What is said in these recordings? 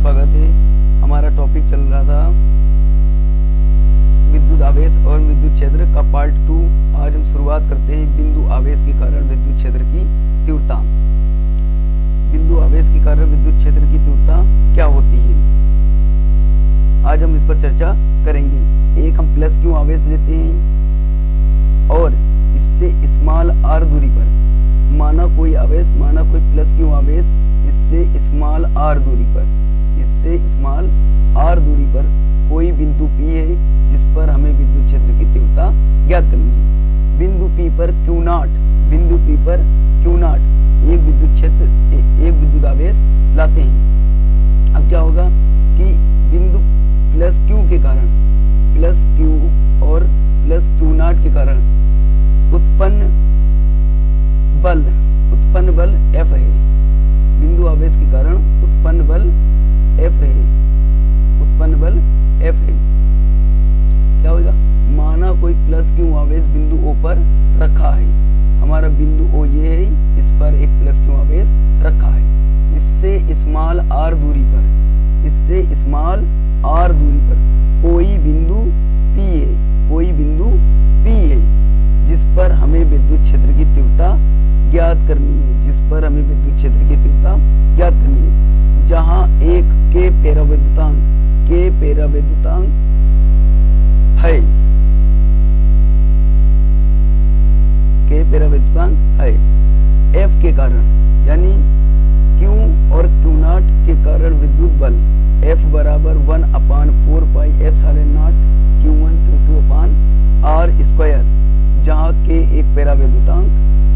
स्वागत है। हमारा टॉपिक चल रहा था विद्युत आवेश और विद्युत क्षेत्र का पार्ट 2। आज हम शुरुआत करते हैं बिंदु आवेश के कारण विद्युत क्षेत्र की तीव्रता। बिंदु आवेश के कारण विद्युत क्षेत्र की तीव्रता क्या होती है, आज हम इस पर चर्चा करेंगे। एक हम प्लस क्यू आवेश लेते हैं और इससे स्मॉल आर दूरी पर माना कोई प्लस क्यू आवेश इससे स्मॉल आर दूरी पर कोई बिंदु P है जिस पर हमें विद्युत क्षेत्र की तीव्रता ज्ञात करनी है। बिंदु P पर Q नॉट एक विद्युत आवेश लाते हैं। अब क्या होगा कि बिंदु प्लस Q के कारण प्लस Q और प्लस Q नॉट के कारण उत्पन्न बल F है। बिंदु आवेश के कारण उत्पन्न बल F है। क्या होगा, माना कोई प्लस क्यू आवेश बिंदु O पर रखा है। हमारा बिंदु O ये है, इस पर एक प्लस क्यू आवेश रखा है। इससे स्मॉल आर दूरी पर कोई बिंदु P है जिस पर हमें विद्युत क्षेत्र की तीव्रता ज्ञात करनी है। जहां एक के पेराविद्युतांक है F के कारण, यानी Q और Q नॉट के कारण विद्युत बल F बराबर 1/4 pi epsilon not Q1 Q2 upon R square, जहां K एक पेराविद्युतांक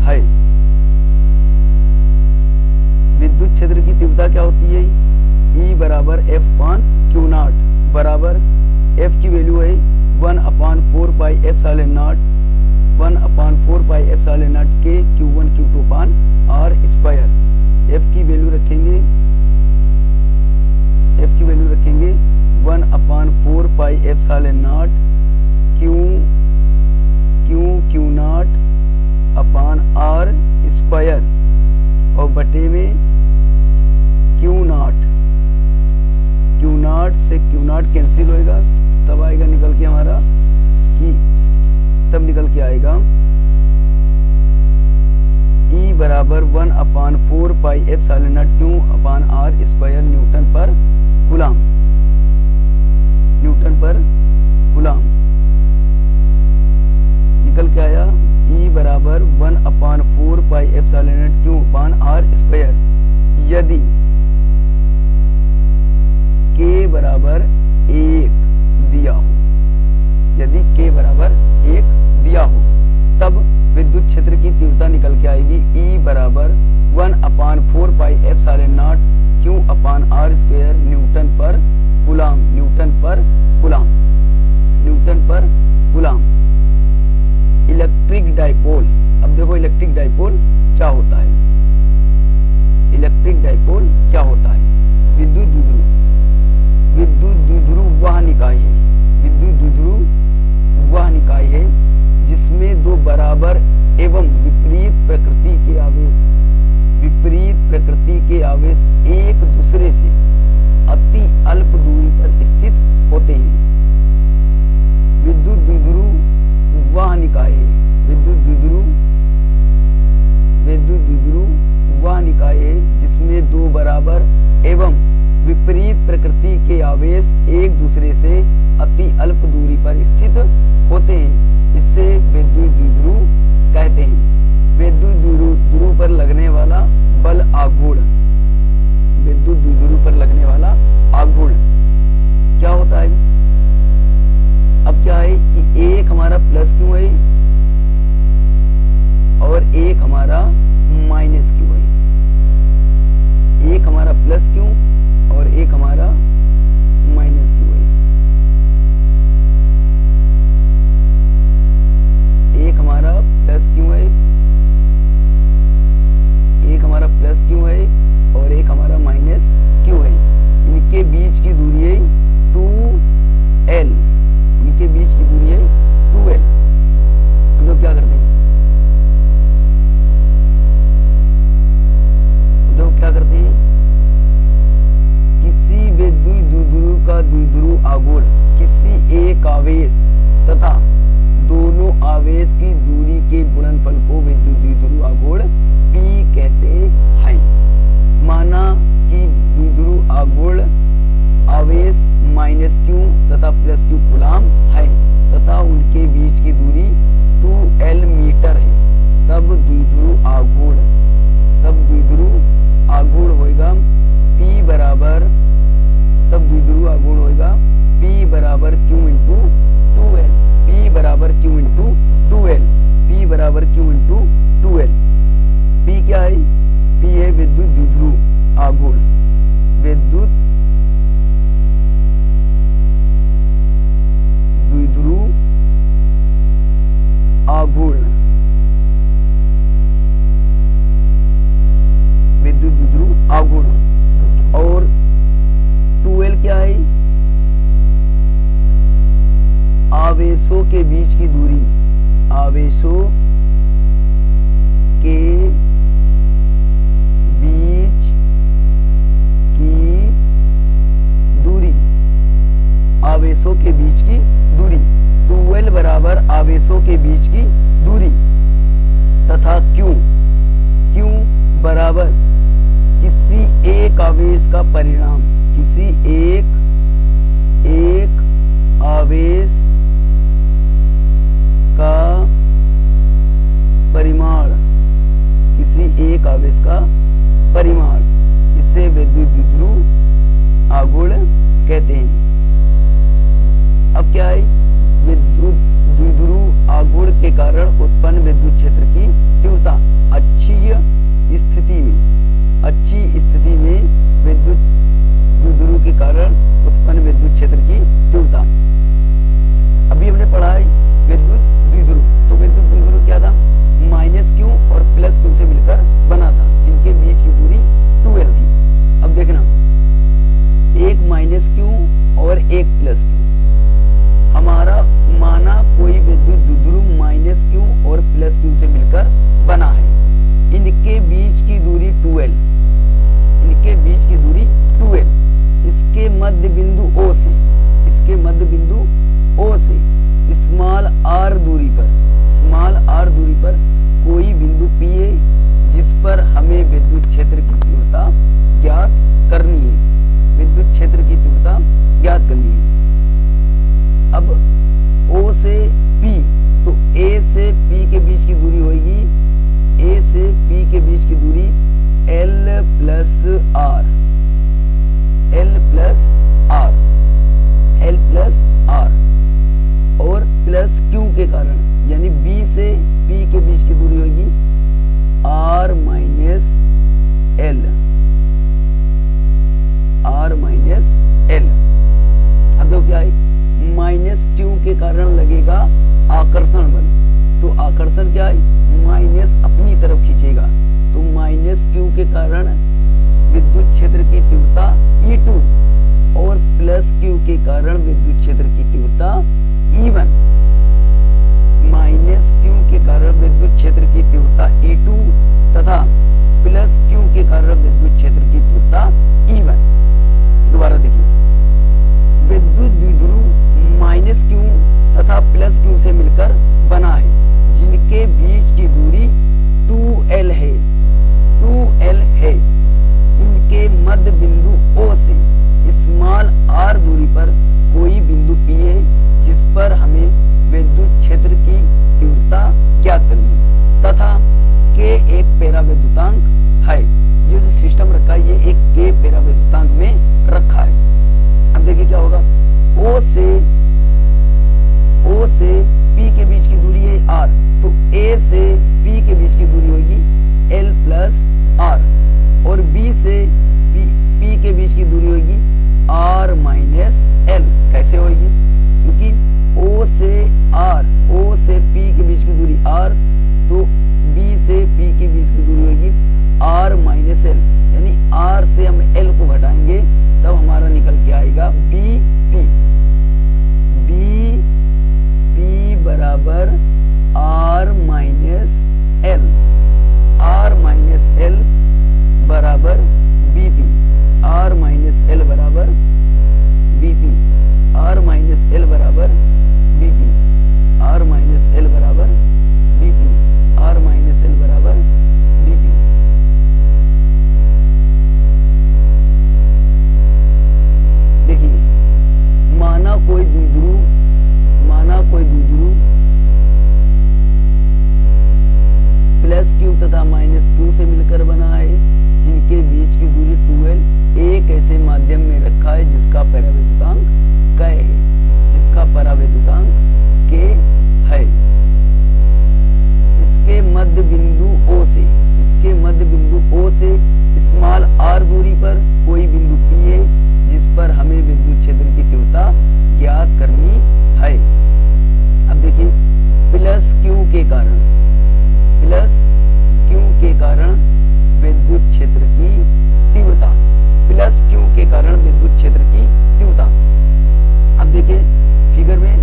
है। विद्युत क्षेत्र की तीव्रता क्या होती है, E बराबर F पान Q नॉट बराबर F की वैल्यू है 1/4 pi epsilon naught K Q1 Q2 पान R स्क्वायर। F की वैल्यू रखेंगे 1/4 pi epsilon naught Q not upon R square और बटे में Q नॉट से Q नॉट कैंसिल होएगा, तब आएगा निकल के हमारा कि E बराबर 1/4 pi epsilon naught Q upon R square Newton पर कूलम। निकल के आया E बराबर 1/4 pi epsilon naught Q upon R square. यदि K बराबर 1 दिया हो तब विद्युत क्षेत्र की तीव्रता निकल के आएगी E बराबर 1/4 pi epsilon naught Q upon R square Newton पर कूलम। Electric dipole. अब देखो इलेक्ट्रिक डाइपोल क्या होता है। विद्युत द्विध्रुव वह निकाय है जिसमें दो बराबर एवं विपरीत प्रकृति के आवेश एक दूसरे से अति अल्प दूरी पर स्थित होते हैं। विद्युत द्विध्रुव वह निकाय है जिसमें दो बराबर एवं विपरीत प्रकृति के आवेश एक दूसरे से अति अल्प दूरी पर स्थित होते हैं। इससे विद्युत द्विध्रुव कहते हैं। विद्युत द्विध्रुव पर लगने वाला बल आघूर्ण क्या होता है। अब क्या है कि एक हमारा प्लस क्यू है और एक हमारा माइनस क्यू है। एक हमारा प्लस क्यू और एक हमारा माइनस क्यू है। आवेश तथा दोनों आवेश की दूरी के गुणनफल को विद्युत द्विध्रुव आघूर्ण P कहते हैं। माना कि द्विध्रुव आघूर्ण आवेश -q तथा +q कूलाम है तथा उनके बीच की दूरी 2L मीटर है। तब द्विध्रुव आघूर्ण होगा P बराबर Q इंटू 2L। P बराबर Q इंटू 2L। P बराबर Q इंटू 2L। P क्या है? P है विद्युत द्विध्रुव आघूर्ण। विद्युत द्विध्रुव आघूर्ण। विद्युत द्विध्रुव आघूर्ण। और 2L क्या है? आवेशों के बीच की दूरी। आवेशों के बीच की दूरी। आवेशों के बीच की दूरी 2L बराबर आवेशों के बीच की दूरी तथा Q बराबर किसी एक आवेश का परिणाम। किसी एक आवेश का परिमाण। किसी एक आवेश का परिमाण। इसे विद्युत द्विध्रुव आघूर्ण कहते हैं। अब क्या है? विद्युत द्विध्रुव आघूर्ण के कारण उत्पन्न विद्युत क्षेत्र की तीव्रता। अच्छी स्थिति में विद्युत द्विध्रुव के कारण उत्पन्न विद्युत क्षेत्र की तीव्रता। अभी हमने पढ़ा है विद्युत द्विध्रुव। तो विद्युत द्विध्रुव क्या था? -q और +q से मिलकर बना था, जिनके बीच की दूरी 2L थी। अब देखना, एक -q और एक +q। हमारा माना कोई विद्युत द्विध्रुव -q और +q से मिलकर बना है। इनके बीच की दूरी 2L। इनके बीच की दूरी 2L। इसके मध्य बिंदु O से स्मॉल r दूरी पर कोई बिंदु P है जिस पर हमें विद्युत क्षेत्र की तीव्रता ज्ञात करनी है। विद्युत क्षेत्र की तीव्रता ज्ञात करनी है। अब O से P, तो A से P के बीच की दूरी होगी, A से P के बीच की दूरी L प्लस R। और +q के कारण, यानी B से P के बीच की दूरी होगी R माइनस L। अब देखो क्या है? -q के कारण लगेगा आकर्षण बल। तो आकर्षण क्या है? माइनस अपनी तरफ खींचेगा। तो -q के कारण विद्युत क्षेत्र की तीव्रता E2 और +q के कारण विद्युत क्षेत्र की तीव्रता E1। -q के कारण विद्युत क्षेत्र की तीव्रता E2 तथा +q के कारण विद्युत क्षेत्र की तीव्रता E1। दोबारा देखिए, विद्युत द्विध्रुव -q तथा +q से मिलकर बना है, जिनके बीच की दूरी 2L है। इनके मध्य बिंदु O से स्मॉल r दूरी पर कोई बिंदु P है जिस पर हमें विद्युत क्षेत्र की तीव्रता ज्ञात करनी है तथा K एक जिसका परावैद्युतांक क है, जिसका परावैद्युतांक k है। इसके मध्य बिंदु O से स्मॉल r दूरी पर कोई बिंदु P है जिस पर हमें विद्युत क्षेत्र की तीव्रता ज्ञात करनी है। अब देखिए प्लस Q के कारण विद्युत क्षेत्र की तीव्रता, प्लस Q के कारण विद्युत क्षेत्र की तीव्रता। अब देखिए फिगर में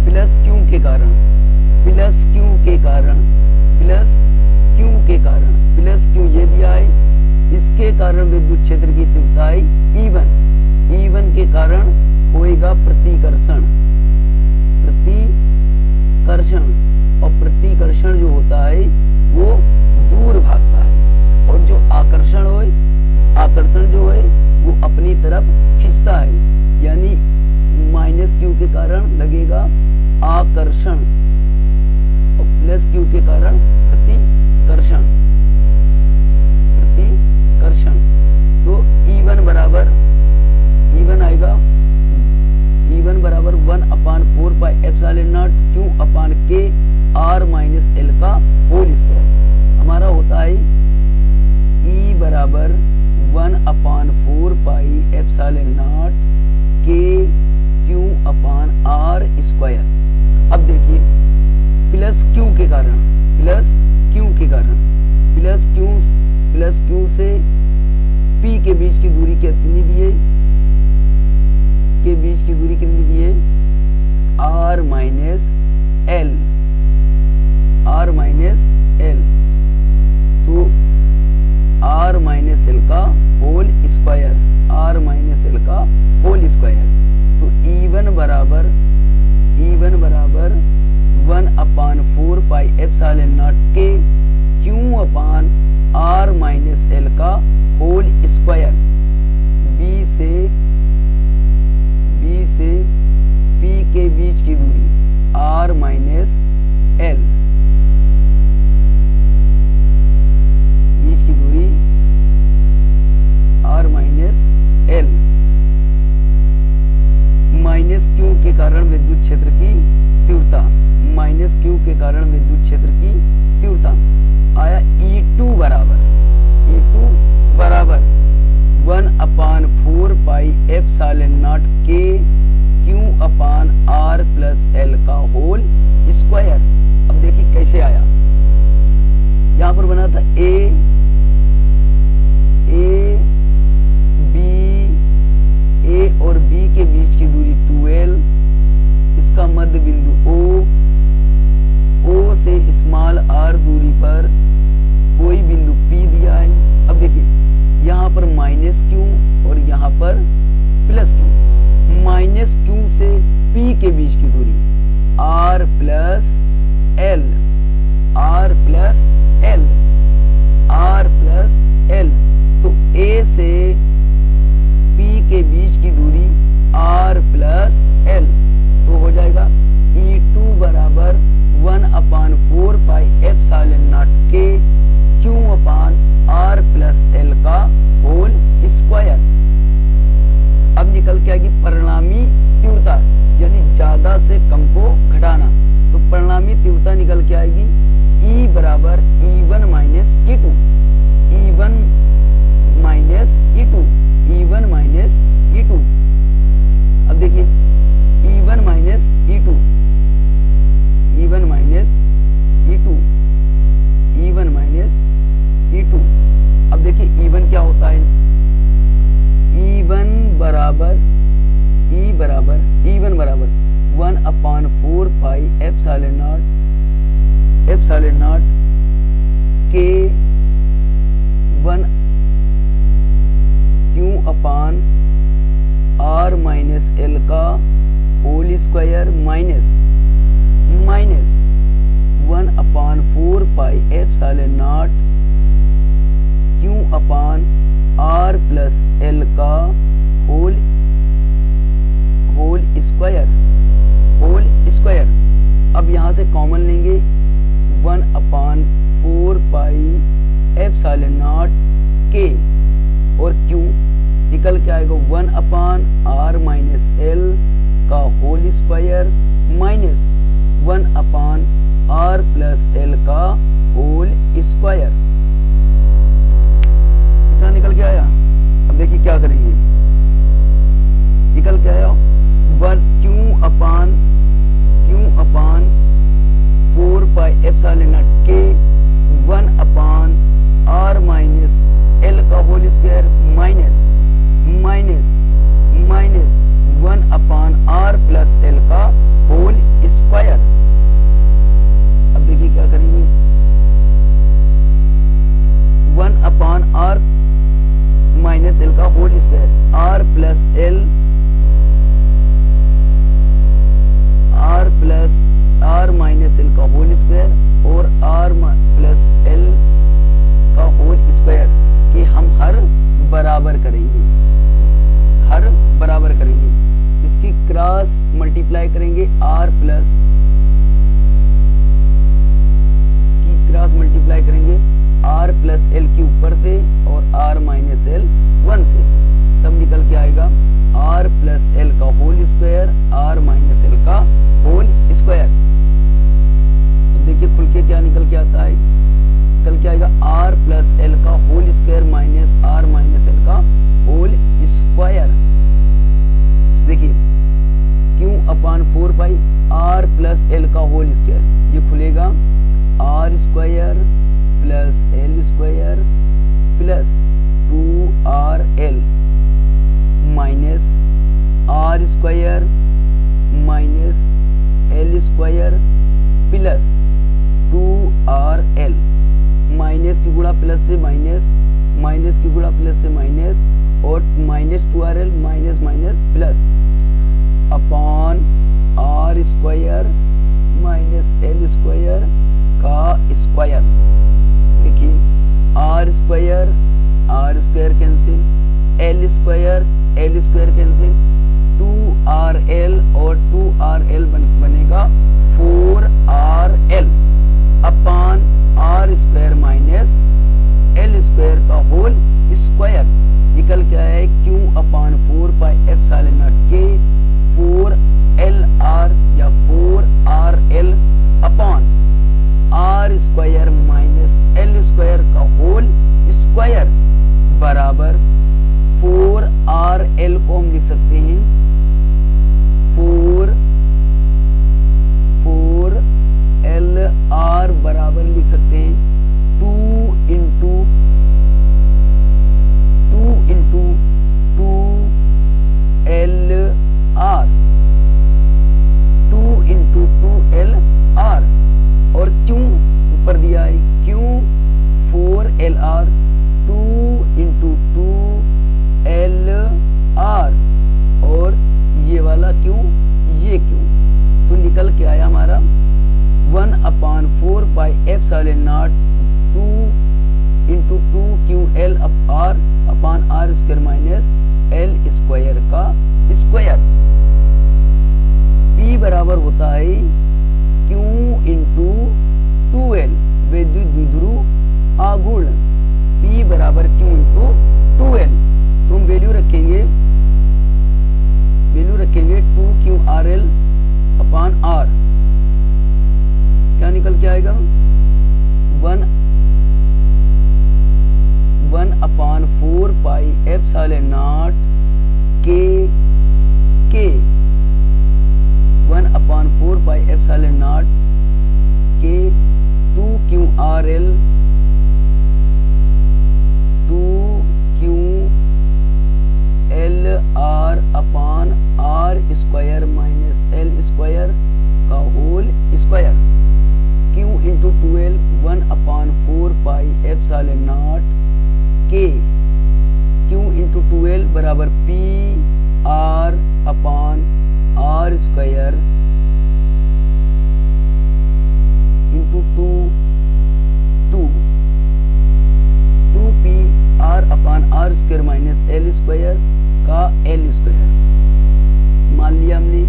प्लस Q के कारण प्लस Q ये दिया है, इसके कारण विद्युत क्षेत्र की तीव्रता है E1 के कारण होएगा प्रतिकर्षण, और प्रतिकर्षण जो होता है वो दूर भागता है, और जो आकर्षण जो है वो अपनी तरफ खींचता है, यानी माइनस Q के कारण लगेगा आकर्षण और प्लस Q के कारण प्रतिकर्षण। तो E1 आएगा 1/4 पाई एप्सिलॉन नॉट Q अपान K R माइनस L का होल स्क्वायर। हमारा होता है E बराबर 1/4 pi epsilon naught K Q upon R square. अब देखिए प्लस Q के कारण प्लस Q से P के बीच की दूरी कितनी दी है, R माइनस L। तो R माइनस L का होल स्क्वायर, तो E1 बराबर 1/4 pi epsilon naught K Q upon R minus L का होल स्क्वायर। B से P के बीच की दूरी R minus L, minus Q के कारण विद्युत क्षेत्र की तीव्रता, आया E2 बराबर 1/4 pi epsilon naught K Q upon R plus L का होल स्क्वायर। अब देखिए कैसे आया, यहां पर बना था A और B के बीच की दूरी 2L, इसका मध्य बिंदु O से स्मॉल r दूरी पर कोई बिंदु P दिया है। अब देखिए यहाँ पर माइनस Q और यहाँ पर प्लस Q। माइनस Q से P के बीच की दूरी R प्लस L, तो A से P के बीच की दूरी R प्लस L, तो हो जाएगा E2 बराबर 1/4 pi epsilon naught K Q upon R plus L का होल स्क्वायर। अब निकल के आएगी परिणामी तीव्रता, यानी ज्यादा से कम को घटाना, तो परिणामी तीव्रता निकल के आएगी E बराबर E1 माइनस E2, अब देखिए E1 माइनस E2, अब देखिए E1 क्या होता है, E1 बराबर 1/4 pi epsilon naught K 1 Q upon R minus L का whole square minus 1/4 pi epsilon naught Q upon R plus L का होल स्क्वायर। अब यहाँ से कॉमन लेंगे 1/4 पाई एप्सिलॉन नॉट K और Q, ये निकल के आएगा 1/r-l का होल स्क्वायर माइनस 1/r+l का होल स्क्वायर। इतना निकल के आया। अब देखिए क्या करेंगे। निकल के आया q अपान 4πε0 k 1/r-l का होल स्क्वायर माइनस 1/r+l का होल स्क्वायर। अब देखिए क्या करेंगे। 1/r-l का होल स्क्वायर r+l r-l का होल स्क्वायर और r+l का होल स्क्वायर कि हम हर बराबर करेंगे, हर बराबर करेंगे। इसकी क्रॉस मल्टीप्लाई करेंगे r+l की ऊपर से और r-l 1 से, तब निकल के आएगा r+l का होल स्क्वायर r-l का होल स्क्वायर। अब देखिए खुल के क्या निकल के आता है। निकल के आएगा r+l का होल स्क्वायर माइनस r-l का होल स्क्वायर। देखिए q/4 r+l का होल स्क्वायर, ये खुलेगा r² plus l² plus 2rl minus r² minus l² plus 2rl, minus की गुणा प्लस से माइनस, माइनस की गुणा प्लस से माइनस और minus 2rl minus minus plus upon r² minus l² का स्क्वायर। देखिए r² cancel, l² cancel, 2rl और 2rl बनेगा 4rl upon r² minus l² का होल स्क्वायर। निकल के आया है q/4πε0 k 4lr या 4rl upon r² minus l² का होल स्क्वायर बराबर 4rl को हम लिख सकते हैं 4lr बराबर लिख सकते हैं 2 इंटू 2lr 2 इंटू 2lr और क्यों ऊपर दिया है क्यों 4lr 2 इंटू 2lr और ये वाला क्यों, ये क्यों। तो निकल के आया हमारा 1/4πε0 2 into 2ql r upon r² minus l² का स्क्वायर। P बराबर होता है q इंटू 2l विद्युत द्विध्रुव आघूर्ण। P बराबर q इंटू 2l। तो हम वैल्यू रखेंगे 2qrl अपॉन r। क्या निकल के आएगा 1/4πε0 k 1/4πε0 k 2qrl r upon r² minus l² का whole square. q into 2l 1/4πε0 k q into 2l बराबर p r upon r² into 2p r upon r² minus l² का l² मान लिया हमने।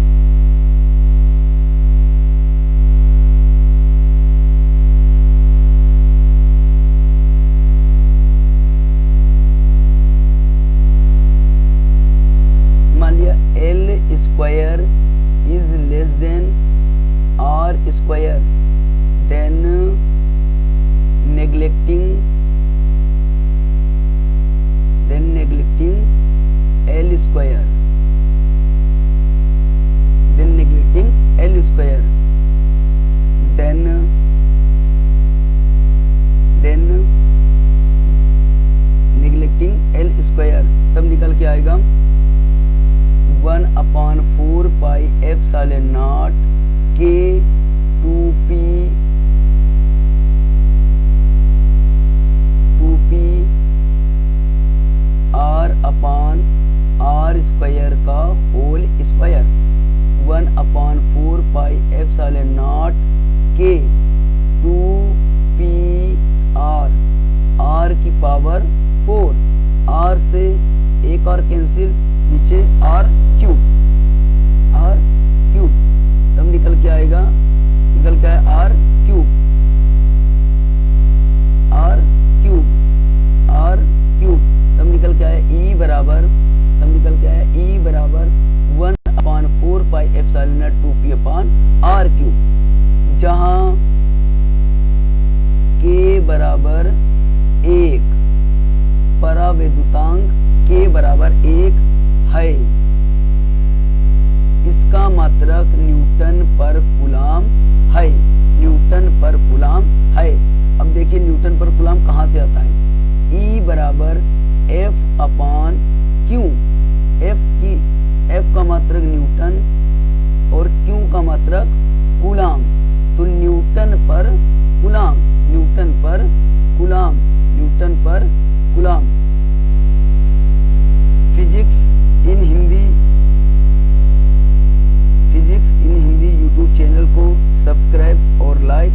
आएगा 1/4πε0 K 2p r/r² का whole square 1/4πε0 K 2p r की power 4 r से एक और कैंसिल, नीचे r क्यूब तब निकल के आएगा, निकल के आए r क्यूब तब निकल के आया e बराबर 1/4πε2p/r³, जहां k बराबर 1, परावैद्युतांक k बराबर 1 है। इसका मात्रक न्यूटन पर कूलाम है। अब देखिए न्यूटन पर कूलाम कहां से आता है, E बराबर F/Q, F का मात्रक न्यूटन और Q का मात्रक कूलाम, तो न्यूटन पर coulomb. Physics in Hindi YouTube channel को सब्सक्राइब और लाइक